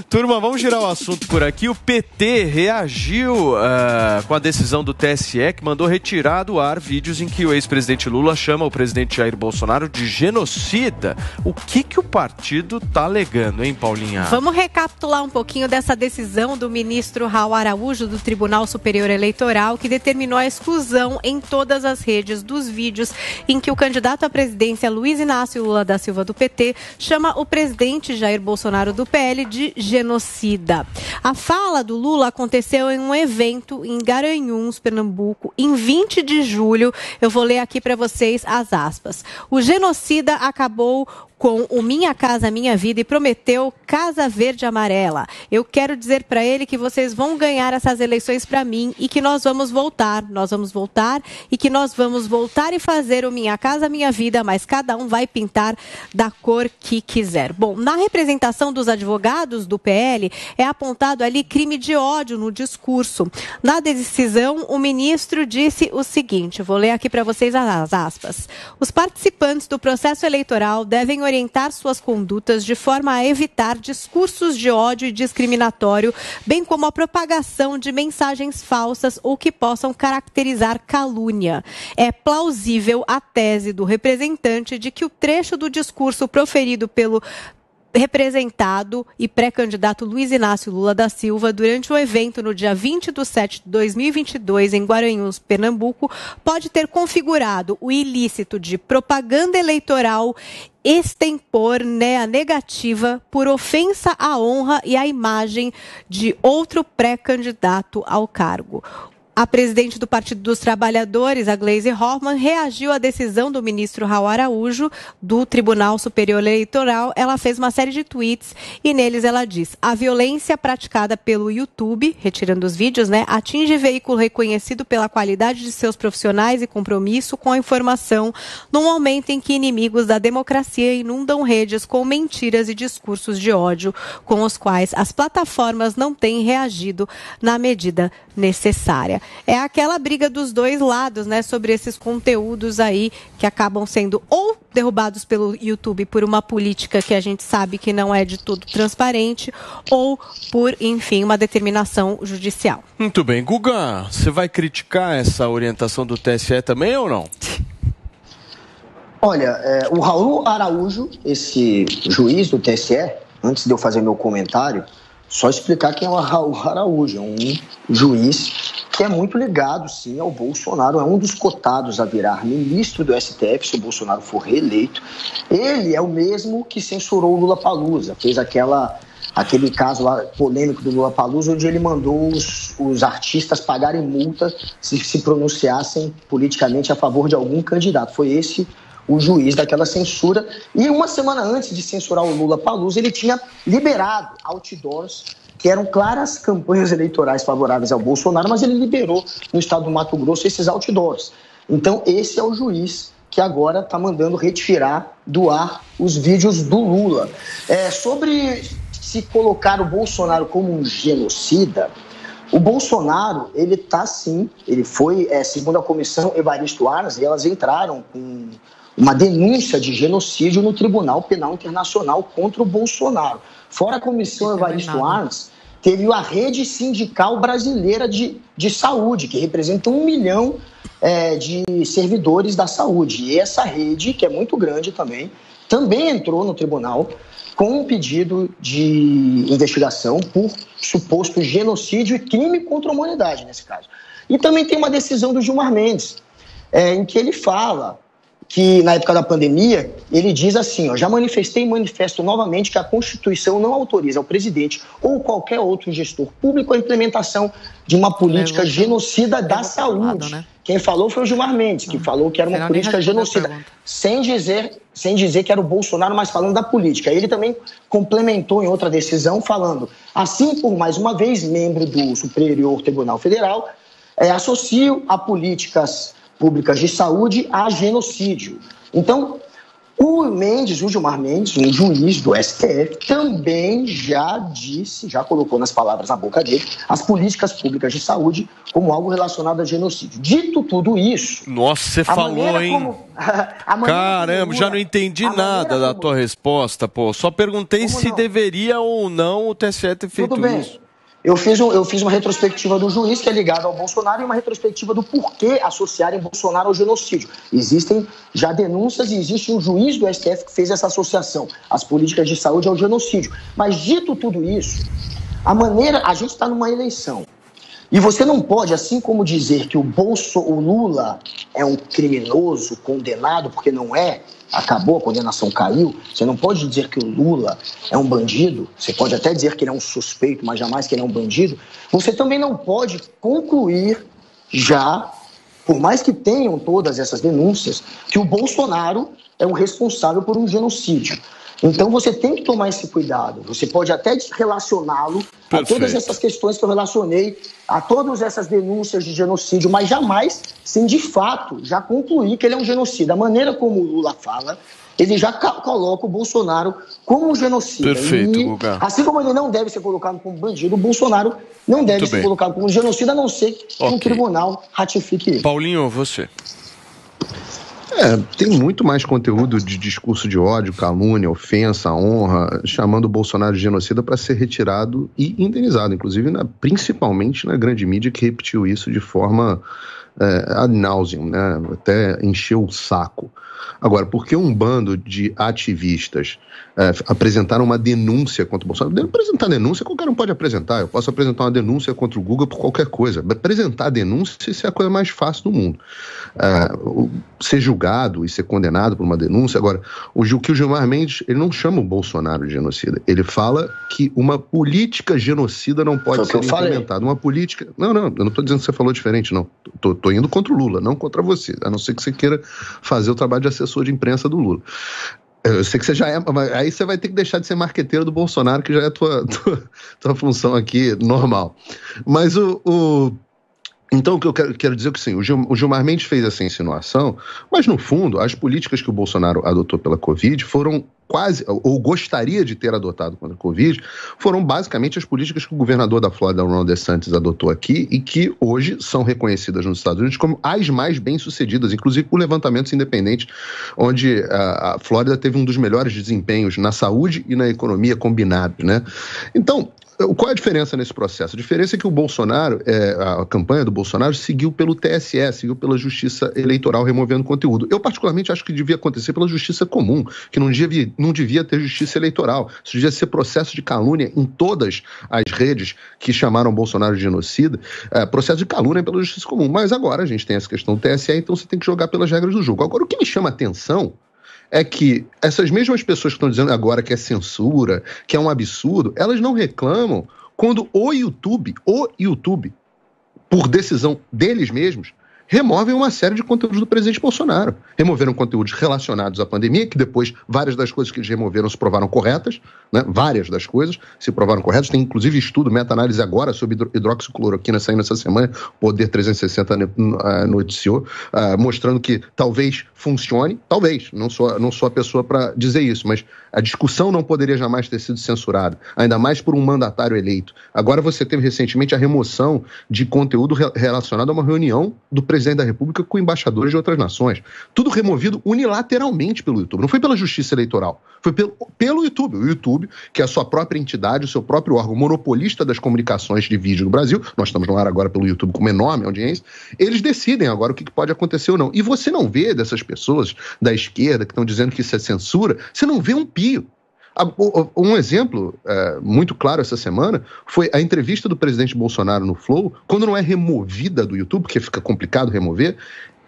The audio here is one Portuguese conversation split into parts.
Turma, vamos girar o assunto por aqui. O PT reagiu com a decisão do TSE, que mandou retirar do ar vídeos em que o ex-presidente Lula chama o presidente Jair Bolsonaro de genocida. O que o partido está alegando, hein, Paulinha? Vamos recapitular um pouquinho dessa decisão do ministro Raul Araújo do Tribunal Superior Eleitoral, que determinou a exclusão em todas as redes dos vídeos em que o candidato à presidência Luiz Inácio Lula da Silva do PT chama o presidente Jair Bolsonaro do PL de genocida. A fala do Lula aconteceu em um evento em Garanhuns, Pernambuco, em 20 de julho. Eu vou ler aqui para vocês as aspas. O genocida acabou com o Minha Casa Minha Vida e prometeu Casa Verde Amarela. Eu quero dizer para ele que vocês vão ganhar essas eleições para mim e que nós vamos voltar e que nós vamos voltar e fazer o Minha Casa Minha Vida, mas cada um vai pintar da cor que quiser. Bom, na representação dos advogados do PL é apontado ali crime de ódio no discurso. Na decisão, o ministro disse o seguinte, vou ler aqui para vocês as aspas. Os participantes do processo eleitoral devem orientar suas condutas de forma a evitar discursos de ódio e discriminatório, bem como a propagação de mensagens falsas ou que possam caracterizar calúnia. É plausível a tese do representante de que o trecho do discurso proferido pelo representado e pré-candidato Luiz Inácio Lula da Silva durante o evento no dia 20/7 de 2022 em Guaranhuns, Pernambuco, pode ter configurado o ilícito de propaganda eleitoral extempor, a negativa por ofensa à honra e à imagem de outro pré-candidato ao cargo. A presidente do Partido dos Trabalhadores, a Gleisi Hoffmann, reagiu à decisão do ministro Raul Araújo, do Tribunal Superior Eleitoral. Ela fez uma série de tweets e neles ela diz: a violência praticada pelo YouTube, retirando os vídeos, atinge veículo reconhecido pela qualidade de seus profissionais e compromisso com a informação, num momento em que inimigos da democracia inundam redes com mentiras e discursos de ódio, com os quais as plataformas não têm reagido na medida necessária. É aquela briga dos dois lados, sobre esses conteúdos aí que acabam sendo ou derrubados pelo YouTube por uma política que a gente sabe que não é de tudo transparente ou por, enfim, uma determinação judicial. Muito bem. Guga, você vai criticar essa orientação do TSE também ou não? Olha, o Raul Araújo, esse juiz do TSE, antes de eu fazer meu comentário, só explicar quem é o Raul Araújo. É um juiz que é muito ligado, sim, ao Bolsonaro. É um dos cotados a virar ministro do STF, se o Bolsonaro for reeleito. Ele é o mesmo que censurou o Lollapalooza. Fez aquele caso lá polêmico do Lollapalooza, onde ele mandou os artistas pagarem multa se pronunciassem politicamente a favor de algum candidato. Foi esse o juiz daquela censura. E uma semana antes de censurar o Lollapalooza, ele tinha liberado outdoors que eram claras campanhas eleitorais favoráveis ao Bolsonaro, mas ele liberou no estado do Mato Grosso esses outdoors. Então, esse é o juiz que agora está mandando retirar do ar os vídeos do Lula. Sobre se colocar o Bolsonaro como um genocida, o Bolsonaro, ele está sim, ele foi, segundo a comissão Evaristo Arnas, e elas entraram com uma denúncia de genocídio no Tribunal Penal Internacional contra o Bolsonaro. Fora a comissão Evaristo Arnas, teve a Rede Sindical Brasileira de Saúde, que representa 1 milhão de servidores da saúde. E essa rede, que é muito grande também entrou no tribunal com um pedido de investigação por suposto genocídio e crime contra a humanidade, nesse caso. E também tem uma decisão do Gilmar Mendes, em que ele fala que, na época da pandemia, ele diz assim, já manifestei e manifesto novamente que a Constituição não autoriza ao presidente ou qualquer outro gestor público a implementação de uma política genocida da saúde. Quem falou foi o Gilmar Mendes, que falou que era uma política genocida, sem dizer que era o Bolsonaro, mas falando da política. Ele também complementou em outra decisão, falando, assim por mais uma vez, membro do Superior Tribunal Federal, associo a políticas públicas de saúde a genocídio. Então, O Gilmar Mendes, um juiz do STF, também já disse, já colocou nas palavras na boca dele, as políticas públicas de saúde como algo relacionado a genocídio. Dito tudo isso... Nossa, você falou, hein? Caramba, já não entendi nada da tua resposta, pô. Só perguntei se deveria ou não o TSE ter feito isso. Eu fiz uma retrospectiva do juiz, que é ligado ao Bolsonaro, e uma retrospectiva do porquê associarem Bolsonaro ao genocídio. Existem já denúncias e existe um juiz do STF que fez essa associação, as políticas de saúde ao genocídio. Mas, dito tudo isso, a gente está numa eleição. E você não pode, assim como dizer que o Lula é um criminoso condenado, porque não é, acabou, a condenação caiu, você não pode dizer que o Lula é um bandido, você pode até dizer que ele é um suspeito, mas jamais que ele é um bandido. Você também não pode concluir já, por mais que tenham todas essas denúncias, que o Bolsonaro é o responsável por um genocídio. Então você tem que tomar esse cuidado. Você pode até relacioná-lo a todas essas questões que eu relacionei, a todas essas denúncias de genocídio, mas jamais sem de fato já concluir que ele é um genocida. A maneira como o Lula fala, ele já coloca o Bolsonaro como um genocida. Perfeito, Guga. Assim como ele não deve ser colocado como bandido, o Bolsonaro não deve ser colocado como genocida, a não ser que um tribunal ratifique ele. Paulinho, você... Tem muito mais conteúdo de discurso de ódio, calúnia, ofensa, honra, chamando o Bolsonaro de genocida para ser retirado e indenizado, inclusive, principalmente na grande mídia, que repetiu isso de forma ad nauseam, né? Até encheu o saco. Agora, por que um bando de ativistas apresentaram uma denúncia contra o Bolsonaro? Apresentar denúncia, qualquer um pode apresentar. Eu posso apresentar uma denúncia contra o Guga por qualquer coisa. Apresentar denúncia, isso é a coisa mais fácil do mundo. Ser julgado e ser condenado por uma denúncia. Agora, o que o Gilmar Mendes, ele não chama o Bolsonaro de genocida. Ele fala que uma política genocida não pode ser implementada. Uma política... Não, eu não estou dizendo que você falou diferente, não. Estou indo contra o Lula, não contra você. A não ser que você queira fazer o trabalho de assessor de imprensa do Lula. Eu sei que você já é... Aí você vai ter que deixar de ser marqueteiro do Bolsonaro, que já é a tua função aqui normal. Mas Então, o que eu quero dizer é que sim, o Gilmar Mendes fez essa insinuação, mas no fundo, as políticas que o Bolsonaro adotou pela Covid foram quase, ou gostaria de ter adotado contra a Covid, foram basicamente as políticas que o governador da Flórida, Ron DeSantis, adotou aqui e que hoje são reconhecidas nos Estados Unidos como as mais bem-sucedidas, inclusive por levantamentos independentes, onde a Flórida teve um dos melhores desempenhos na saúde e na economia combinados, né? Então, qual é a diferença nesse processo? A diferença é que o Bolsonaro, a campanha do Bolsonaro seguiu pelo TSE, seguiu pela Justiça Eleitoral removendo conteúdo. Eu particularmente acho que devia acontecer pela Justiça Comum, que não devia ter Justiça Eleitoral. Isso devia ser processo de calúnia em todas as redes que chamaram o Bolsonaro de genocida, processo de calúnia pela Justiça Comum. Mas agora a gente tem essa questão do TSE, então você tem que jogar pelas regras do jogo. Agora, o que me chama a atenção é que essas mesmas pessoas que estão dizendo agora que é censura, que é um absurdo, elas não reclamam quando o YouTube, por decisão deles mesmos, removem uma série de conteúdos do presidente Bolsonaro. Removeram conteúdos relacionados à pandemia, que depois várias das coisas que eles removeram se provaram corretas, né? Várias das coisas se provaram corretas. Tem inclusive estudo, meta-análise agora sobre hidroxicloroquina saindo essa semana, Poder 360 noticiou, mostrando que talvez funcione, talvez, não sou a pessoa para dizer isso, mas a discussão não poderia jamais ter sido censurada, ainda mais por um mandatário eleito. Agora você teve recentemente a remoção de conteúdo relacionado a uma reunião do presidente da República com embaixadores de outras nações. Tudo removido unilateralmente pelo YouTube. Não foi pela Justiça Eleitoral, foi pelo YouTube. O YouTube, que é a sua própria entidade, o seu próprio órgão monopolista das comunicações de vídeo no Brasil, nós estamos no ar agora pelo YouTube com uma enorme audiência, eles decidem agora o que pode acontecer ou não. E você não vê dessas pessoas da esquerda que estão dizendo que isso é censura, você não vê um pio. Um exemplo muito claro essa semana foi a entrevista do presidente Bolsonaro no Flow, quando não é removida do YouTube, porque fica complicado remover,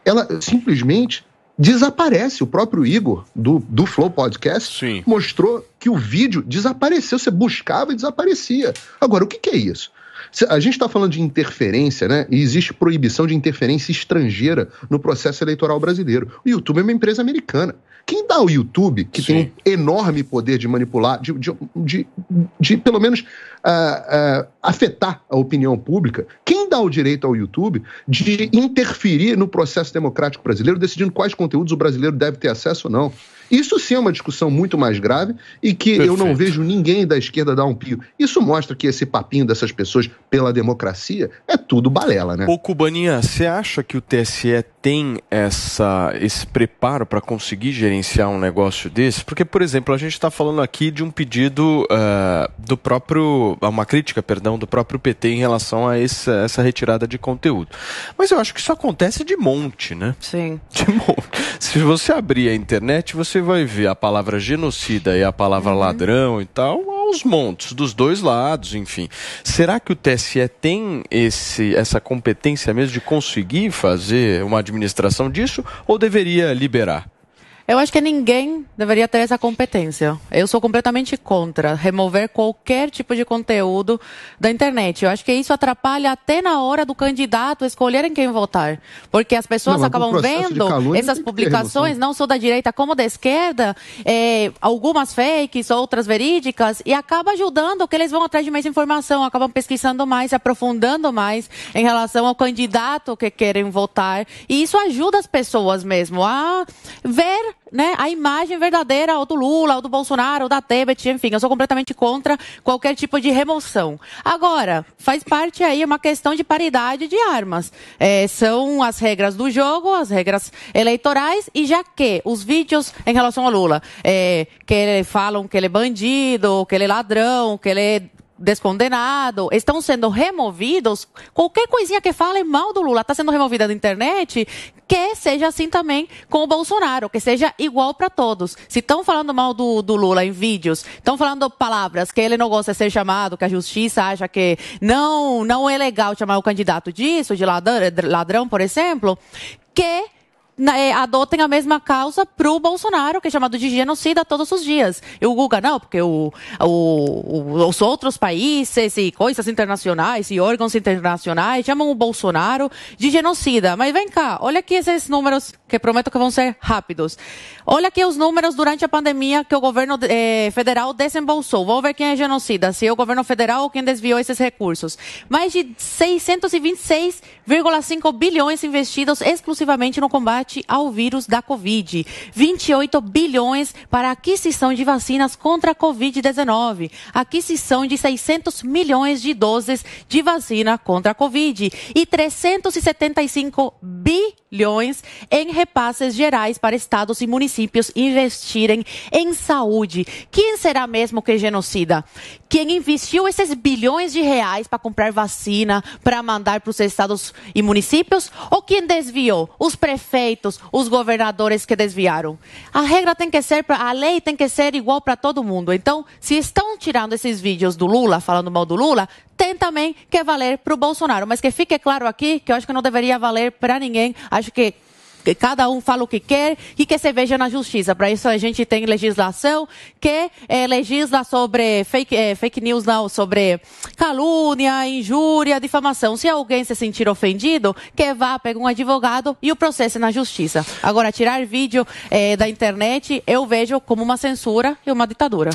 ela simplesmente desaparece. O próprio Igor, do Flow Podcast, mostrou que o vídeo desapareceu, você buscava e desaparecia. Agora, o que é isso? A gente está falando de interferência, né? E existe proibição de interferência estrangeira no processo eleitoral brasileiro. O YouTube é uma empresa americana. Quem dá ao YouTube, que tem um enorme poder de manipular, de pelo menos afetar a opinião pública, quem dá o direito ao YouTube de interferir no processo democrático brasileiro, decidindo quais conteúdos o brasileiro deve ter acesso ou não? Isso sim é uma discussão muito mais grave e que eu não vejo ninguém da esquerda dar um pio. Isso mostra que esse papinho dessas pessoas pela democracia é tudo balela, né? Ô Cubaninha, você acha que o TSE tem esse preparo para conseguir gerenciar um negócio desse? Porque, por exemplo, a gente está falando aqui de um pedido uma crítica, do próprio PT em relação a essa retirada de conteúdo. Mas eu acho que isso acontece de monte, né? Sim. De monte. Se você abrir a internet, você vai ver a palavra genocida e a palavra ladrão e tal, aos montes, dos dois lados, enfim. Será que o TSE tem essa competência mesmo de conseguir fazer uma administração disso ou deveria liberar? Eu acho que ninguém deveria ter essa competência. Eu sou completamente contra remover qualquer tipo de conteúdo da internet. Eu acho que isso atrapalha até na hora do candidato escolher em quem votar. Porque as pessoas acabam vendo essas publicações, não só da direita como da esquerda, algumas fakes, outras verídicas, e acaba ajudando que eles vão atrás de mais informação, acabam pesquisando mais, se aprofundando mais em relação ao candidato que querem votar. E isso ajuda as pessoas mesmo a ver, né, a imagem verdadeira ou do Lula, ou do Bolsonaro, ou da Tebet, enfim, eu sou completamente contra qualquer tipo de remoção. Agora, faz parte aí uma questão de paridade de armas. São as regras do jogo, as regras eleitorais, e já que os vídeos em relação ao Lula, que falam que ele é bandido, que ele é ladrão, que ele é descondenado, estão sendo removidos, qualquer coisinha que fale mal do Lula está sendo removida da internet, que seja assim também com o Bolsonaro, que seja igual para todos. Se estão falando mal do Lula em vídeos, estão falando palavras que ele não gosta de ser chamado, que a justiça acha que não é legal chamar o candidato disso, de ladrão, por exemplo, que adotem a mesma causa pro Bolsonaro, que é chamado de genocida todos os dias. E o Guga não, porque os outros países e coisas internacionais e órgãos internacionais chamam o Bolsonaro de genocida. Mas vem cá, olha aqui esses números, que prometo que vão ser rápidos. Olha aqui os números durante a pandemia que o governo federal desembolsou. Vamos ver quem é genocida, se é o governo federal ou quem desviou esses recursos. Mais de 626,5 bilhões investidos exclusivamente no combate ao vírus da Covid. 28 bilhões para a aquisição de vacinas contra a Covid-19. Aquisição de 600 milhões de doses de vacina contra a Covid. E 375 bilhões em repasses gerais para estados e municípios investirem em saúde. Quem será mesmo que é genocida? Quem investiu esses bilhões de reais para comprar vacina, para mandar para os estados e municípios? Ou quem desviou? Os prefeitos, os governadores que desviaram. A regra tem que ser, a lei tem que ser igual para todo mundo. Então, se estão tirando esses vídeos do Lula, falando mal do Lula, tem também que valer para o Bolsonaro. Mas que fique claro aqui que eu acho que não deveria valer para ninguém. Acho que cada um fala o que quer e que se veja na justiça. Para isso a gente tem legislação que legisla sobre fake news, não, sobre calúnia, injúria, difamação. Se alguém se sentir ofendido, que vá, pegue um advogado e o processe na justiça. Agora, tirar vídeo da internet, eu vejo como uma censura e uma ditadura.